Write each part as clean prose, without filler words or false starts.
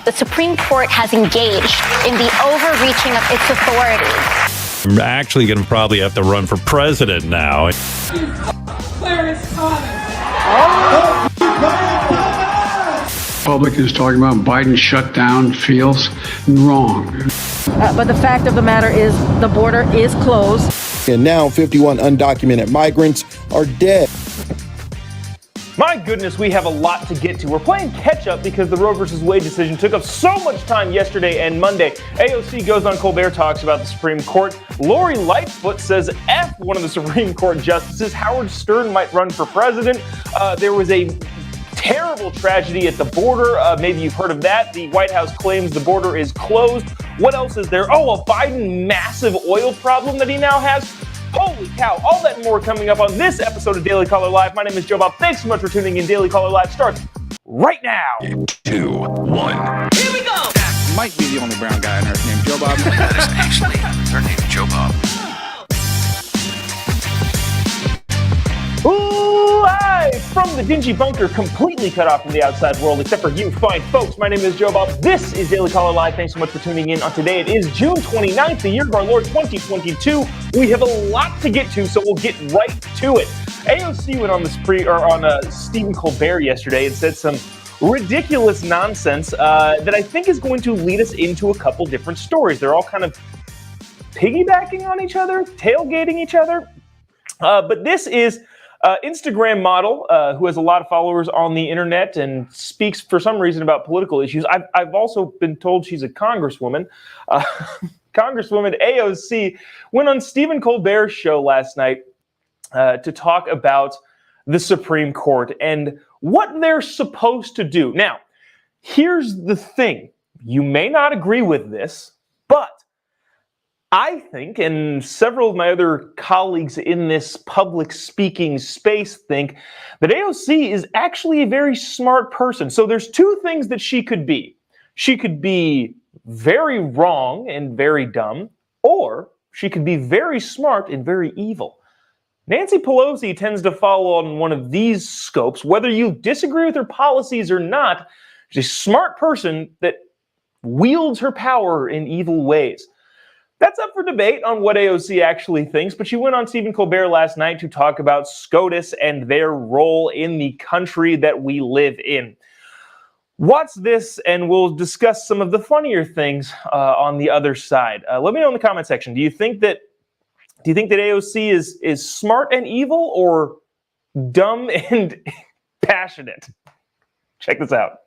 The Supreme Court has engaged in the overreaching of its authority. I'm actually going to probably have to run for president now. Public is talking about Biden shutdown feels wrong. But the fact of the matter is the border is closed. And now 51 undocumented migrants are dead. My goodness, we have a lot to get to. We're playing catch up because the Roe versus Wade decision took up so much time yesterday and Monday. AOC goes on Colbert Talks about the Supreme Court. Lori Lightfoot says F one of the Supreme Court justices. Howard Stern might run for president. There was a terrible tragedy at the border. Maybe you've heard of that. The White House claims the border is closed. What else is there? Oh, a Biden massive oil problem that he now has. Holy cow, all that and more coming up on this episode of Daily Caller Live. My name is Jobob. Thanks so much for tuning in. Daily Caller Live starts right now. 2, 1. Here we go. That might be the only brown guy on earth named Jobob. That is actually her name, Jobob. Live from the dingy bunker, completely cut off from the outside world, except for you fine folks. My name is Jobob. This is Daily Caller Live. Thanks so much for tuning in. On today, it is June 29th, the year of our Lord 2022. We have a lot to get to, so we'll get right to it. AOC went on Stephen Colbert yesterday and said some ridiculous nonsense that I think is going to lead us into a couple different stories. They're all kind of piggybacking on each other, tailgating each other. But this is Instagram model who has a lot of followers on the internet and speaks for some reason about political issues. I've also been told she's a congresswoman. Congresswoman AOC went on Stephen Colbert's show last night to talk about the Supreme Court and what they're supposed to do. Now, here's the thing. You may not agree with this, but I think, and several of my other colleagues in this public speaking space think, that AOC is actually a very smart person. So there's two things that she could be. She could be very wrong and very dumb, or she could be very smart and very evil. Nancy Pelosi tends to fall on one of these scopes. Whether you disagree with her policies or not, she's a smart person that wields her power in evil ways. That's up for debate on what AOC actually thinks, but she went on Stephen Colbert last night to talk about SCOTUS and their role in the country that we live in. Watch this, and we'll discuss some of the funnier things on the other side. Let me know in the comment section. Do you think that AOC is smart and evil, or dumb and passionate? Check this out.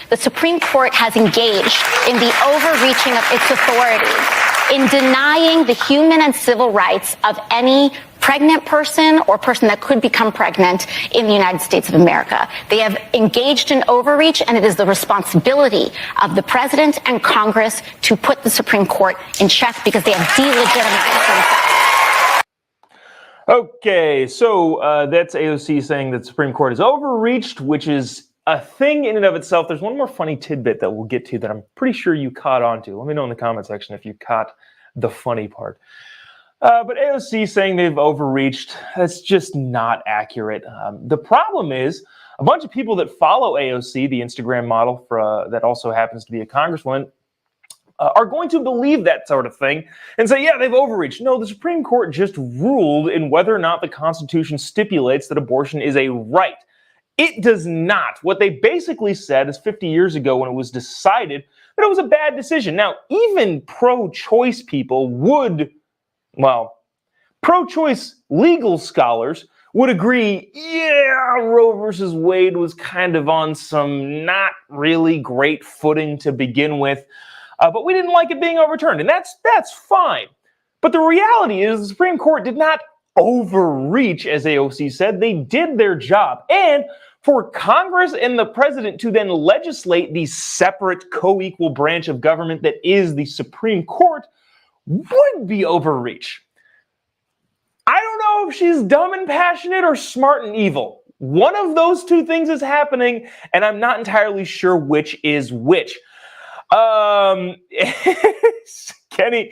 The Supreme Court has engaged in the overreaching of its authority in denying the human and civil rights of any pregnant person or person that could become pregnant in the United States of America. They have engaged in overreach, and it is the responsibility of the president and Congress to put the Supreme Court in check because they have delegitimized themselves. Okay, so that's AOC saying that the Supreme Court is overreached, which is a thing in and of itself. There's one more funny tidbit that we'll get to that I'm pretty sure you caught on to. Let me know in the comment section if you caught the funny part. But AOC saying they've overreached, that's just not accurate. The problem is a bunch of people that follow AOC, the Instagram model that also happens to be a congresswoman, are going to believe that sort of thing and say, yeah, they've overreached. No, the Supreme Court just ruled in whether or not the Constitution stipulates that abortion is a right. It does not. What they basically said is 50 years ago when it was decided that it was a bad decision. Now, even pro-choice people pro-choice legal scholars would agree, yeah, Roe versus Wade was kind of on some not really great footing to begin with, but we didn't like it being overturned, and that's fine. But the reality is the Supreme Court did not overreach, as AOC said. They did their job. And for Congress and the president to then legislate the separate co-equal branch of government that is the Supreme Court would be overreach. I don't know if she's dumb and passionate or smart and evil. One of those two things is happening, and I'm not entirely sure which is which. Kenny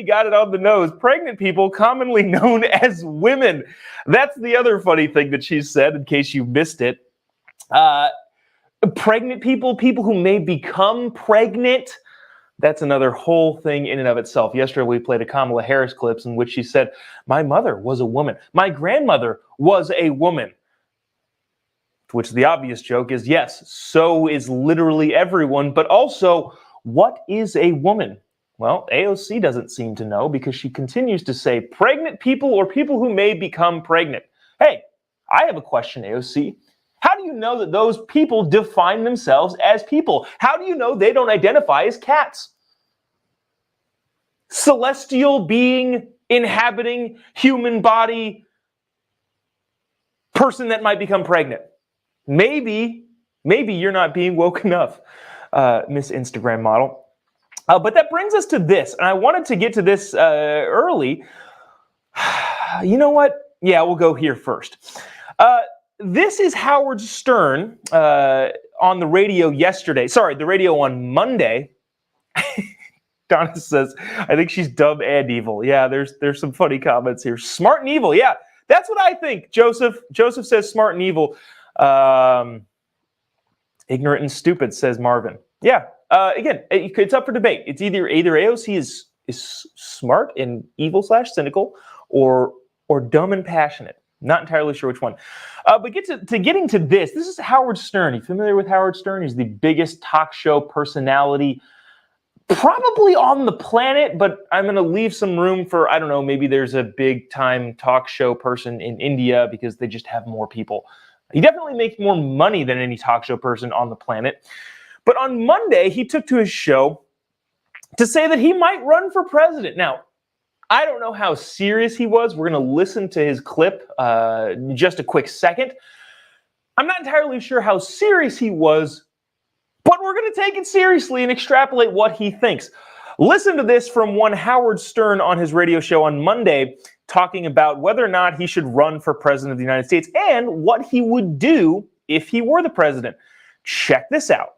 got it on the nose. Pregnant people, commonly known as women. That's the other funny thing that she said, in case you missed it. pregnant people, people who may become pregnant. That's another whole thing in and of itself. Yesterday, we played a Kamala Harris clip in which she said, my mother was a woman. My grandmother was a woman. To which the obvious joke is, yes, so is literally everyone. But also, what is a woman? Well, AOC doesn't seem to know because she continues to say pregnant people or people who may become pregnant. Hey, I have a question, AOC. How do you know that those people define themselves as people? How do you know they don't identify as cats? Celestial being, inhabiting, human body, person that might become pregnant. Maybe you're not being woke enough, Miss Instagram model. But that brings us to this, and I wanted to get to this early. You know what? Yeah, we'll go here first. This is Howard Stern on the radio yesterday. Sorry, the radio on Monday. Donna says, I think she's dumb and evil. Yeah, there's some funny comments here. Smart and evil. Yeah, that's what I think, Joseph. Joseph says smart and evil. Ignorant and stupid, says Marvin. Yeah, again, it's up for debate. It's either AOC is smart and evil / cynical or dumb and passionate. Not entirely sure which one. But getting to this is Howard Stern. Are you familiar with Howard Stern? He's the biggest talk show personality probably on the planet, but I'm going to leave some room for, I don't know, maybe there's a big time talk show person in India because they just have more people. He definitely makes more money than any talk show person on the planet. But on Monday, he took to his show to say that he might run for president. Now, I don't know how serious he was. We're going to listen to his clip in just a quick second. I'm not entirely sure how serious he was, but we're going to take it seriously and extrapolate what he thinks. Listen to this from one Howard Stern on his radio show on Monday, talking about whether or not he should run for president of the United States and what he would do if he were the president. Check this out.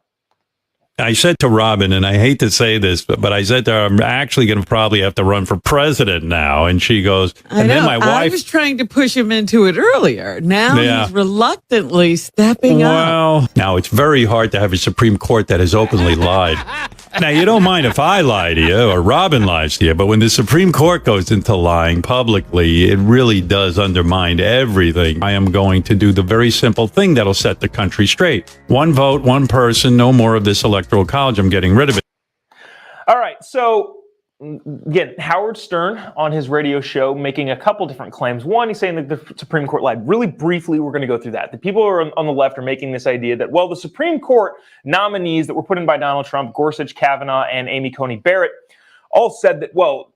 I said to Robin, and I hate to say this, but I said to her, I'm actually going to probably have to run for president now. And she goes, and then my wife... I was trying to push him into it earlier. Now he's reluctantly stepping up. Well, now it's very hard to have a Supreme Court that has openly lied. Now, you don't mind if I lie to you or Robin lies to you, but when the Supreme Court goes into lying publicly, it really does undermine everything. I am going to do the very simple thing that'll set the country straight. One vote, one person, no more of this electoral college. I'm getting rid of it. All right, so again, Howard Stern on his radio show making a couple different claims. One, he's saying that the Supreme Court lied. Really briefly, we're going to go through that. The people who are on the left are making this idea that, well, the Supreme Court nominees that were put in by Donald Trump, Gorsuch, Kavanaugh, and Amy Coney Barrett, all said that, well,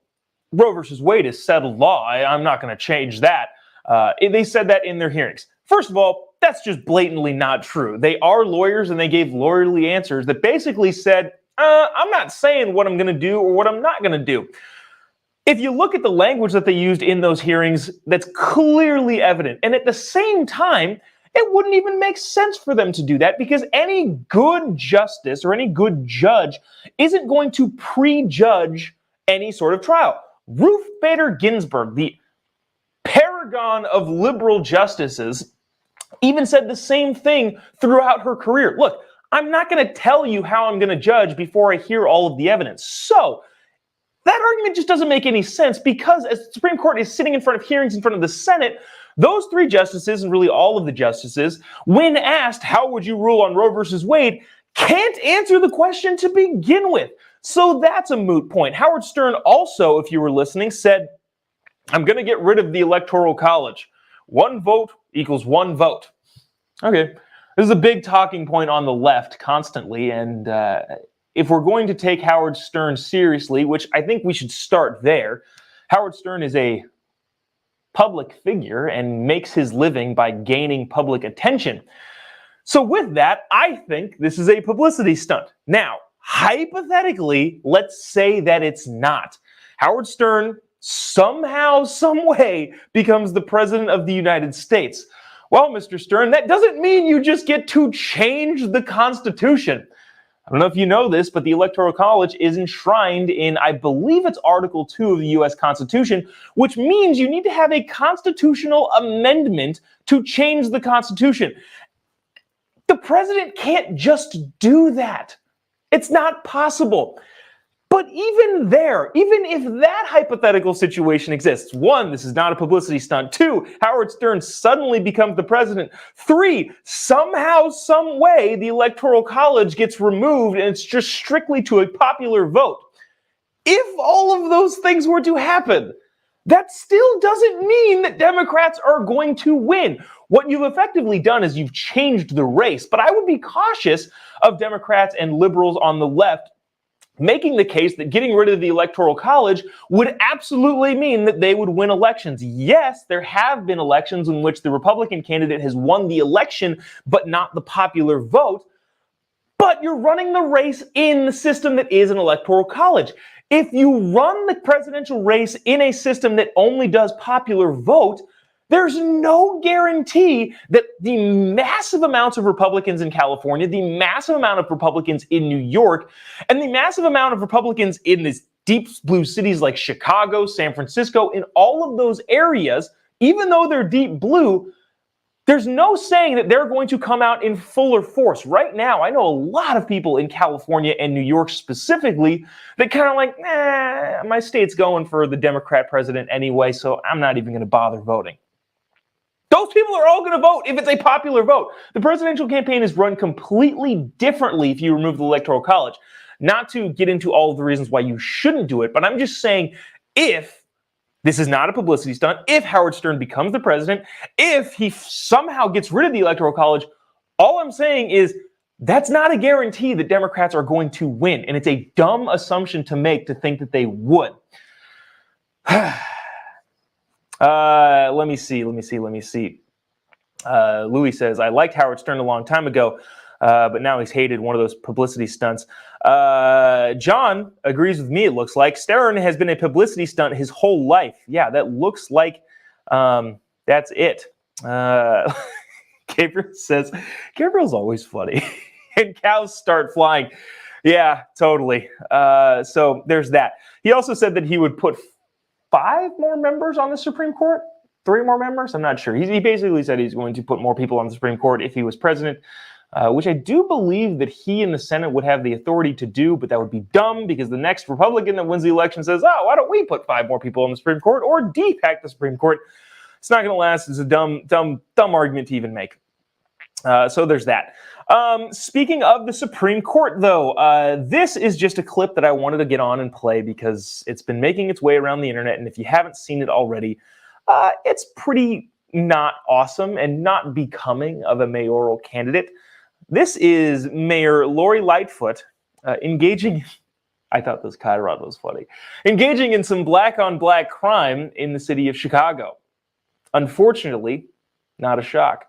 Roe versus Wade is settled law. I'm not going to change that. They said that in their hearings. First of all, that's just blatantly not true. They are lawyers, and they gave lawyerly answers that basically said, I'm not saying what I'm going to do or what I'm not going to do. If you look at the language that they used in those hearings, that's clearly evident. And at the same time, it wouldn't even make sense for them to do that because any good justice or any good judge isn't going to prejudge any sort of trial. Ruth Bader Ginsburg, the paragon of liberal justices, even said the same thing throughout her career. Look, I'm not going to tell you how I'm going to judge before I hear all of the evidence. So that argument just doesn't make any sense because as the Supreme Court is sitting in front of hearings in front of the Senate, those three justices and really all of the justices, when asked how would you rule on Roe versus Wade, can't answer the question to begin with. So that's a moot point. Howard Stern also, if you were listening, said, I'm going to get rid of the Electoral College. One vote equals one vote. Okay. This is a big talking point on the left constantly, and if we're going to take Howard Stern seriously, which I think we should start there, Howard Stern is a public figure and makes his living by gaining public attention. So with that, I think this is a publicity stunt. Now, hypothetically, let's say that it's not. Howard Stern somehow, some way becomes the president of the United States. Well, Mr. Stern, that doesn't mean you just get to change the Constitution. I don't know if you know this, but the Electoral College is enshrined in, I believe it's Article 2 of the U.S. Constitution, which means you need to have a constitutional amendment to change the Constitution. The president can't just do that. It's not possible. But even there, even if that hypothetical situation exists, 1, this is not a publicity stunt. 2, Howard Stern suddenly becomes the president. 3, somehow, some way, the Electoral College gets removed and it's just strictly to a popular vote. If all of those things were to happen, that still doesn't mean that Democrats are going to win. What you've effectively done is you've changed the race, but I would be cautious of Democrats and liberals on the left making the case that getting rid of the Electoral College would absolutely mean that they would win elections. Yes, there have been elections in which the Republican candidate has won the election, but not the popular vote. But you're running the race in the system that is an Electoral College. If you run the presidential race in a system that only does popular vote, there's no guarantee that the massive amounts of Republicans in California, the massive amount of Republicans in New York, and the massive amount of Republicans in these deep blue cities like Chicago, San Francisco, in all of those areas, even though they're deep blue, there's no saying that they're going to come out in fuller force. Right now, I know a lot of people in California and New York specifically that kind of like, my state's going for the Democrat president anyway, so I'm not even going to bother voting. Those people are all going to vote if it's a popular vote. The presidential campaign is run completely differently if you remove the Electoral College. Not to get into all of the reasons why you shouldn't do it, but I'm just saying if this is not a publicity stunt, if Howard Stern becomes the president, if he somehow gets rid of the Electoral College, all I'm saying is that's not a guarantee that Democrats are going to win. And it's a dumb assumption to make to think that they would. Let me see. Louis says, I liked Howard Stern a long time ago, but now he's hated, one of those publicity stunts. John agrees with me, it looks like. Stern has been a publicity stunt his whole life. Yeah, that looks like that's it. Gabriel says, Gabriel's always funny. And cows start flying. Yeah, totally. So there's that. He also said that he would put 5 more members on the Supreme Court? 3 more members? I'm not sure. He basically said he's going to put more people on the Supreme Court if he was president, which I do believe that he and the Senate would have the authority to do, but that would be dumb because the next Republican that wins the election says, oh, why don't we put 5 more people on the Supreme Court or depack the Supreme Court? It's not going to last. It's a dumb argument to even make. So there's that. Speaking of the Supreme Court, though, this is just a clip that I wanted to get on and play because it's been making its way around the internet. And if you haven't seen it already, it's pretty not awesome and not becoming of a mayoral candidate. This is Mayor Lori Lightfoot engaging. I thought this Chiron was funny. Engaging in some black-on-black crime in the city of Chicago. Unfortunately, not a shock.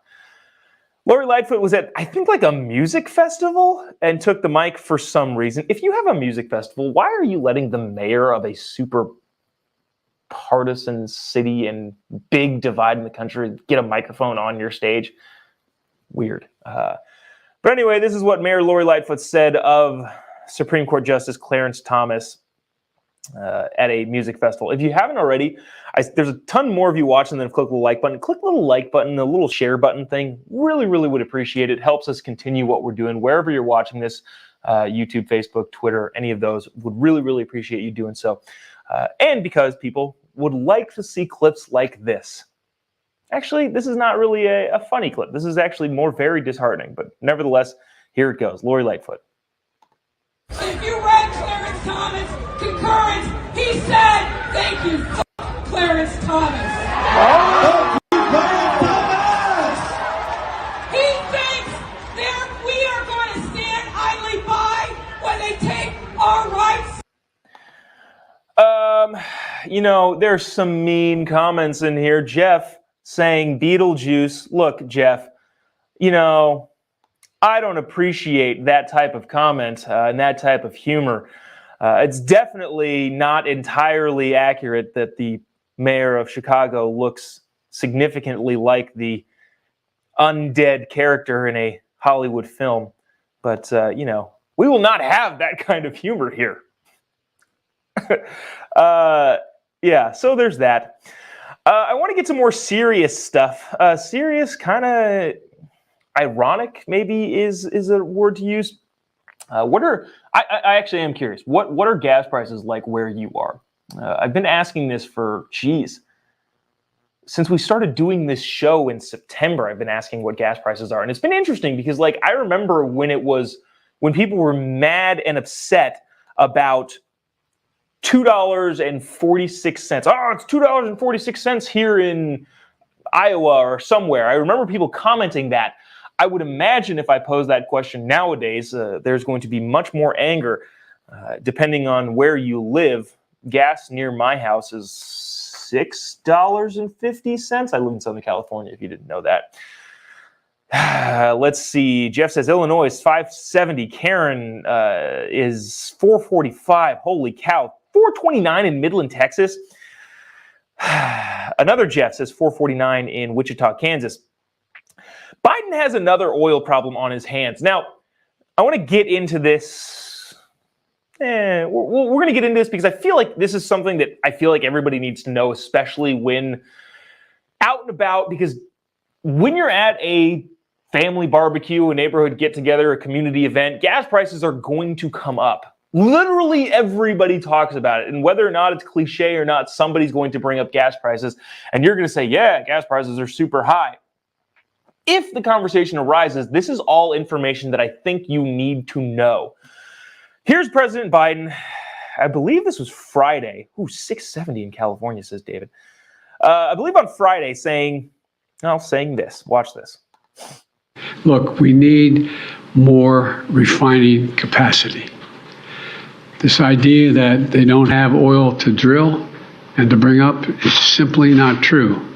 Lori Lightfoot was at, I think, like a music festival and took the mic for some reason. If you have a music festival, why are you letting the mayor of a super partisan city and big divide in the country get a microphone on your stage? Weird. But anyway, this is what Mayor Lori Lightfoot said of Supreme Court Justice Clarence Thomas at a music festival. If you haven't already, there's a ton more of you watching than click the like button. Click the little like button, the little share button thing. Really, really would appreciate it. Helps us continue what we're doing wherever you're watching this, YouTube, Facebook, Twitter, any of those. Would really, really appreciate you doing so. And because people would like to see clips like this. Actually, this is not really a funny clip. This is actually more very disheartening. But nevertheless, here it goes. Lori Lightfoot. If you read Clarence Thomas' concurrence, he said, thank you, Clarence Thomas. Oh, Clarence Thomas! He thinks that we are going to stand idly by when they take our rights. There's some mean comments in here. Jeff saying Beetlejuice. Look, Jeff, I don't appreciate that type of comment and that type of humor. It's definitely not entirely accurate that the mayor of Chicago looks significantly like the undead character in a Hollywood film. But, we will not have that kind of humor here. So there's that. I want to get to more serious stuff. Serious, kind of ironic maybe is a word to use. I actually am curious. What are gas prices like where you are? I've been asking this for, since we started doing this show in September, I've been asking what gas prices are. And it's been interesting because, like, I remember when people were mad and upset about $2.46. Oh, it's $2.46 here in Iowa or somewhere. I remember people commenting that. I would imagine if I pose that question nowadays, there's going to be much more anger. Depending on where you live, gas near my house is $6.50. I live in Southern California, if you didn't know that. Let's see. Jeff says Illinois is $5.70. Karen is $4.45. Holy cow. $4.29 in Midland, Texas. Another Jeff says $4.49 in Wichita, Kansas. Biden has another oil problem on his hands. Now, I want to get into this. We're going to get into this because I feel like this is something that I feel like everybody needs to know, especially when out and about, because when you're at a family barbecue, a neighborhood get-together, a community event, gas prices are going to come up. Literally everybody talks about it. And whether or not it's cliche or not, somebody's going to bring up gas prices. And you're going to say, yeah, gas prices are super high. If the conversation arises, this is all information that I think you need to know. Here's President Biden. I believe this was Friday. 670 in California, says David. I believe on Friday saying this. Watch this. Look, we need more refining capacity. This idea that they don't have oil to drill and to bring up is simply not true.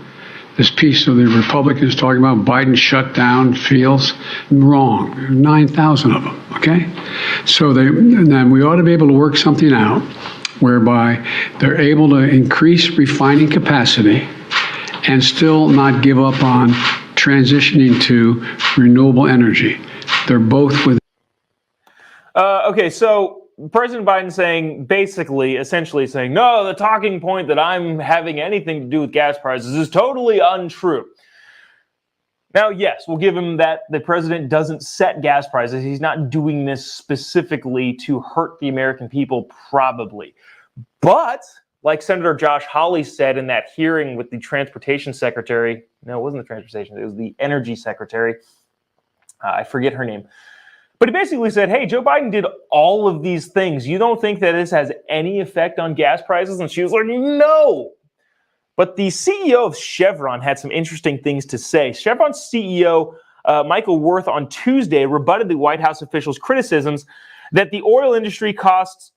This piece of the Republicans talking about Biden shut down fields, wrong. 9,000 of them, okay? So then we ought to be able to work something out whereby they're able to increase refining capacity and still not give up on transitioning to renewable energy. They're both with. Okay, so President Biden essentially saying, no, the talking point that I'm having anything to do with gas prices is totally untrue. Now, yes, we'll give him that the president doesn't set gas prices. He's not doing this specifically to hurt the American people, probably. But like Senator Josh Hawley said in that hearing with the transportation secretary, no, it wasn't the transportation, it was the energy secretary. I forget her name. But he basically said, hey, Joe Biden did all of these things. You don't think that this has any effect on gas prices? And she was like, no. But the CEO of Chevron had some interesting things to say. Chevron's CEO, Michael Wirth, on Tuesday rebutted the White House officials' criticisms that the oil industry costs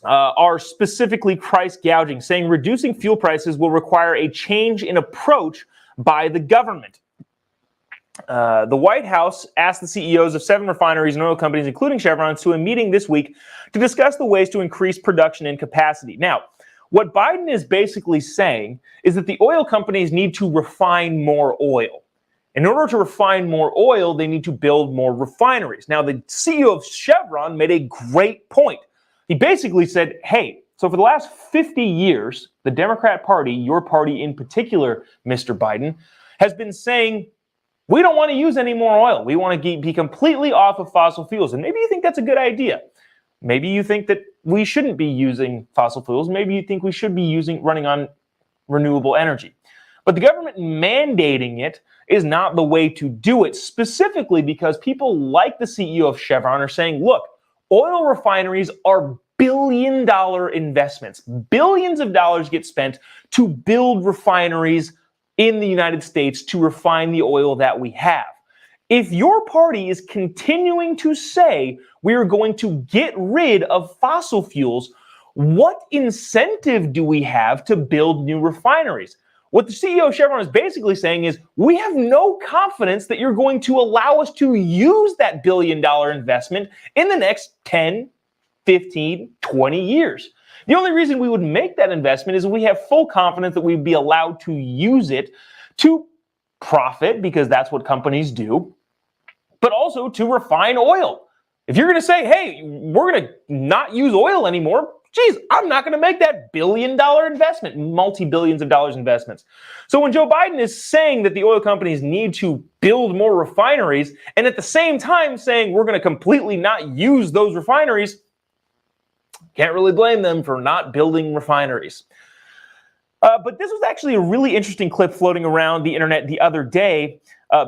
are specifically price gouging, saying reducing fuel prices will require a change in approach by the government. The White House asked the CEOs of 7 refineries and oil companies, including Chevron, to a meeting this week to discuss the ways to increase production and capacity. Now, what Biden is basically saying is that the oil companies need to refine more oil. In order to refine more oil, they need to build more refineries. Now, the CEO of Chevron made a great point. He basically said, hey, so for the last 50 years, the Democrat Party, your party in particular, Mr. Biden, has been saying, we don't want to use any more oil. We want to be completely off of fossil fuels. And maybe you think that's a good idea. Maybe you think that we shouldn't be using fossil fuels. Maybe you think we should be running on renewable energy. But the government mandating it is not the way to do it, specifically because people like the CEO of Chevron are saying, look, oil refineries are billion-dollar investments. Billions of dollars get spent to build refineries in the United States to refine the oil that we have. If your party is continuing to say we are going to get rid of fossil fuels, what incentive do we have to build new refineries? What the CEO of Chevron is basically saying is we have no confidence that you're going to allow us to use that billion-dollar investment in the next 10, 15, 20 years. The only reason we would make that investment is we have full confidence that we'd be allowed to use it to profit, because that's what companies do, but also to refine oil. If you're going to say, hey, we're going to not use oil anymore, geez, I'm not going to make that billion-dollar investment, multi-billions of dollars investments. So when Joe Biden is saying that the oil companies need to build more refineries, and at the same time saying we're going to completely not use those refineries, can't really blame them for not building refineries. But this was actually a really interesting clip floating around the internet the other day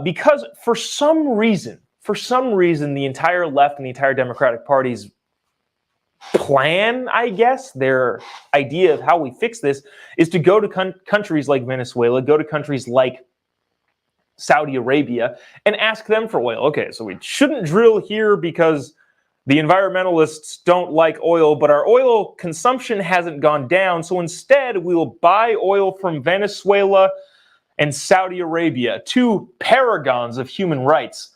because for some reason, the entire left and the entire Democratic Party's plan, I guess, their idea of how we fix this is to go to countries like Venezuela, go to countries like Saudi Arabia, and ask them for oil. Okay, so we shouldn't drill here because the environmentalists don't like oil, but our oil consumption hasn't gone down. So instead, we will buy oil from Venezuela and Saudi Arabia, two paragons of human rights.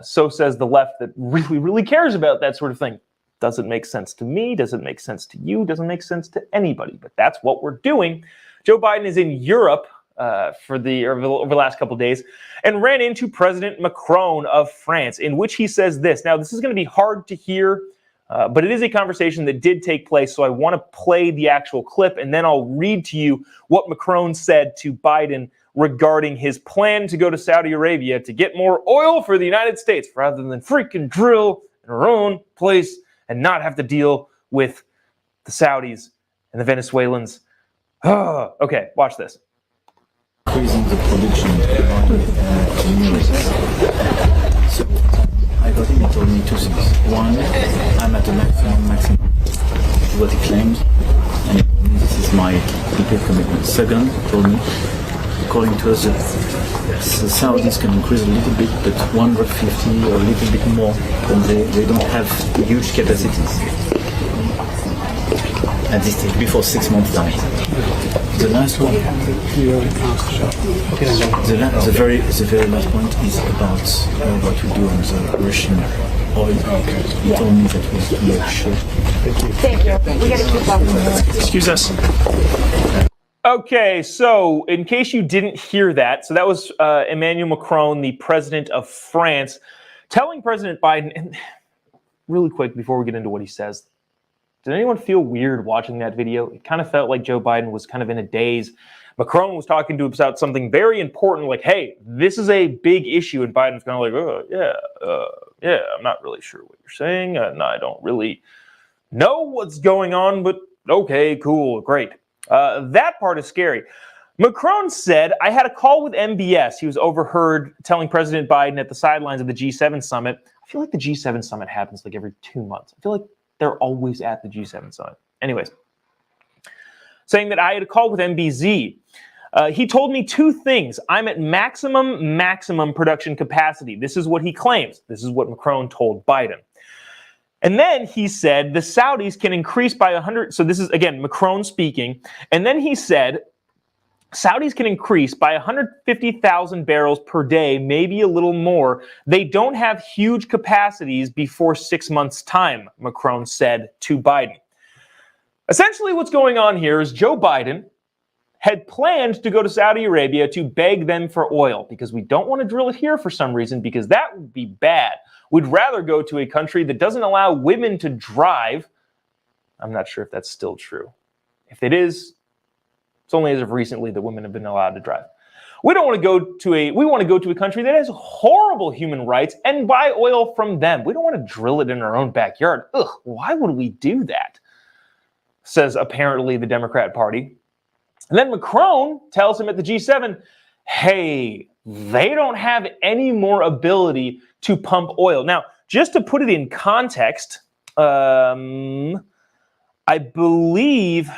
So says the left that really cares about that sort of thing. Doesn't make sense to me, doesn't make sense to you, doesn't make sense to anybody, but that's what we're doing. Joe Biden is in Europe over the last couple of days and ran into President Macron of France, in which he says this. Now, this is going to be hard to hear, but it is a conversation that did take place, so I want to play the actual clip, and then I'll read to you what Macron said to Biden regarding his plan to go to Saudi Arabia to get more oil for the United States rather than freaking drill in our own place and not have to deal with the Saudis and the Venezuelans. Okay, watch this. Increasing the production So I got him, he told me two things. One, I'm at the maximum, what he claimed, and this is my complete commitment. Second, he told me, according to us, the Saudis can increase a little bit, but 150 or a little bit more, and they don't have huge capacities at this stage, before 6 months time. The last one, the very last point is about what we do on the Russian oil. He told me that was too much. Thank you. We gotta keep up. Excuse us. Okay, so in case you didn't hear that, so that was Emmanuel Macron, the president of France, telling President Biden, and really quick before we get into what he says, did anyone feel weird watching that video? It kind of felt like Joe Biden was kind of in a daze. Macron was talking to him about something very important, like, hey, this is a big issue, and Biden's kind of like, yeah, I'm not really sure what you're saying, and I don't really know what's going on, but okay, cool, great. That part is scary. Macron said, I had a call with MBS. He was overheard telling President Biden at the sidelines of the G7 summit. I feel like the G7 summit happens like every 2 months. I feel like they're always at the G7 summit. Anyways, saying that I had a call with MBZ. He told me two things. I'm at maximum production capacity. This is what he claims. This is what Macron told Biden. And then he said the Saudis can increase by 100. So this is, again, Macron speaking. And then he said Saudis can increase by 150,000 barrels per day, maybe a little more. They don't have huge capacities before 6 months' time, Macron said to Biden. Essentially what's going on here is Joe Biden had planned to go to Saudi Arabia to beg them for oil because we don't want to drill it here for some reason because that would be bad. We'd rather go to a country that doesn't allow women to drive. I'm not sure if that's still true. If it is, it's only as of recently that women have been allowed to drive. We want to go to a country that has horrible human rights and buy oil from them. We don't want to drill it in our own backyard. Ugh, why would we do that? Says apparently the Democrat Party. And then Macron tells him at the G7, hey, they don't have any more ability to pump oil. Now, just to put it in context, I believe,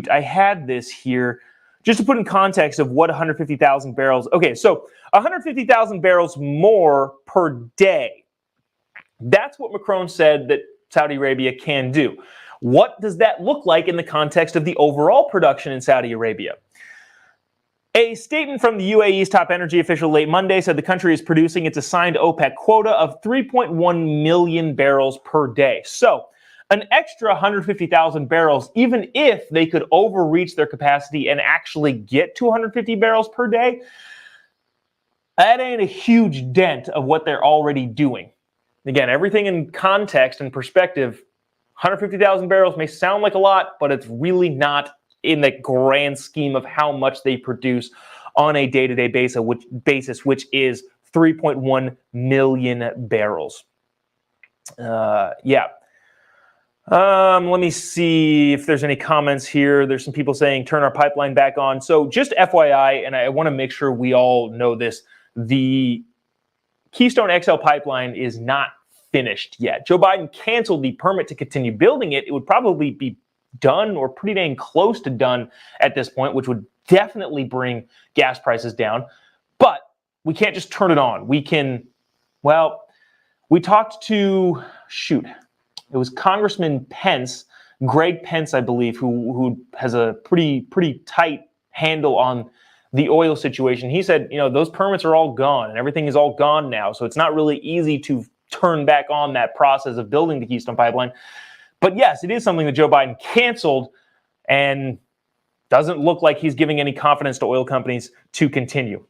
I had this here. Just to put in context of what 150,000 barrels. Okay, so 150,000 barrels more per day. That's what Macron said that Saudi Arabia can do. What does that look like in the context of the overall production in Saudi Arabia? A statement from the UAE's top energy official late Monday said the country is producing its assigned OPEC quota of 3.1 million barrels per day. So an extra 150,000 barrels, even if they could overreach their capacity and actually get to 150 barrels per day, that ain't a huge dent of what they're already doing. Again, everything in context and perspective, 150,000 barrels may sound like a lot, but it's really not in the grand scheme of how much they produce on a day-to-day basis, which is 3.1 million barrels. Let me see if there's any comments here. There's some people saying turn our pipeline back on. So just FYI, and I want to make sure we all know this, the Keystone XL pipeline is not finished yet. Joe Biden canceled the permit to continue building it. It would probably be done or pretty dang close to done at this point, which would definitely bring gas prices down. But we can't just turn it on. We can, well, we talked to, it was Congressman Pence, Greg Pence, I believe, who has a pretty tight handle on the oil situation. He said, those permits are all gone and everything is all gone now. So it's not really easy to turn back on that process of building the Keystone Pipeline. But yes, it is something that Joe Biden canceled and doesn't look like he's giving any confidence to oil companies to continue.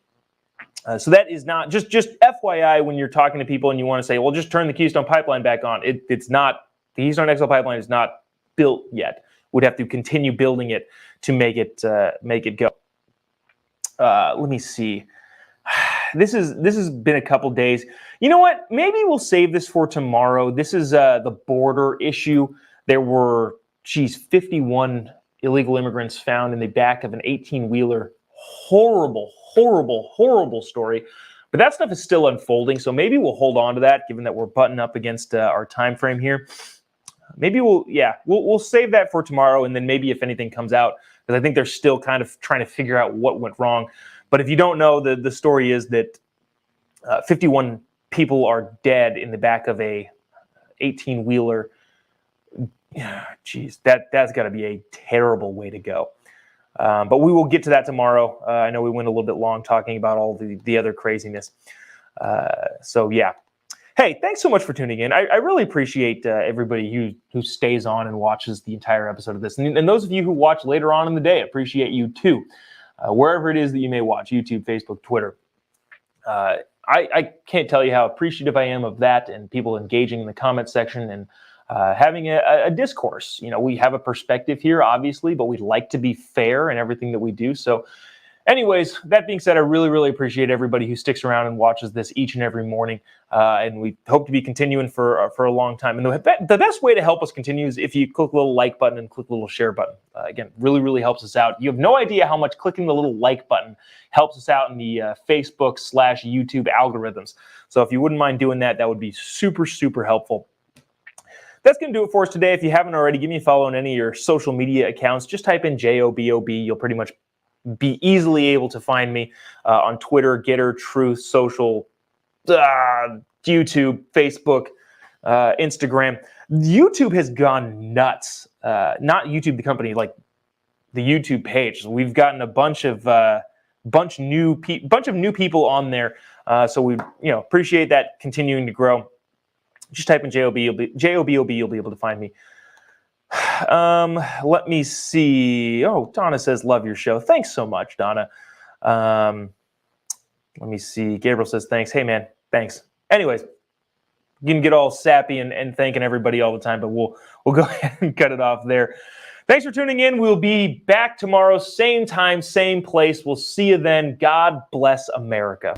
So that is not, just FYI, when you're talking to people and you want to say, well, just turn the Keystone Pipeline back on. It's not, the Keystone XL pipeline is not built yet. Would have to continue building it to make it go. Let me see. This has been a couple days. You know what? Maybe we'll save this for tomorrow. This is the border issue. There were, 51 illegal immigrants found in the back of an 18-wheeler. Horrible story. But that stuff is still unfolding, so maybe we'll hold on to that, given that we're butting up against our time frame here. Maybe we'll save that for tomorrow, and then maybe if anything comes out, because I think they're still kind of trying to figure out what went wrong. But if you don't know, the story is that 51 people are dead in the back of a 18-wheeler. Geez, that's got to be a terrible way to go. But we will get to that tomorrow. I know we went a little bit long talking about all the other craziness. So yeah. Hey, thanks so much for tuning in. I really appreciate everybody who stays on and watches the entire episode of this. And those of you who watch later on in the day, appreciate you too. Wherever it is that you may watch, YouTube, Facebook, Twitter. I can't tell you how appreciative I am of that and people engaging in the comment section and having a discourse. We have a perspective here, obviously, but we'd like to be fair in everything that we do. So anyways, that being said, I really appreciate everybody who sticks around and watches this each and every morning. And we hope to be continuing for a long time. And the best way to help us continue is if you click the little like button and click the little share button. Again, really helps us out. You have no idea how much clicking the little like button helps us out in the Facebook/YouTube algorithms. So if you wouldn't mind doing that, that would be super helpful. That's going to do it for us today. If you haven't already, give me a follow on any of your social media accounts. Just type in JOBOB. You'll pretty much be easily able to find me on Twitter, Getter, Truth, Social, YouTube, Facebook, Instagram. YouTube has gone nuts. Not YouTube the company, like the YouTube page. We've gotten a bunch of new people on there. So we appreciate that continuing to grow. Just type in JOBOB, you'll be able to find me. Let me see. Oh, Donna says, love your show. Thanks so much, Donna. Let me see. Gabriel says, thanks. Hey, man, thanks. Anyways, you can get all sappy and thanking everybody all the time, but we'll go ahead and cut it off there. Thanks for tuning in. We'll be back tomorrow, same time, same place. We'll see you then. God bless America.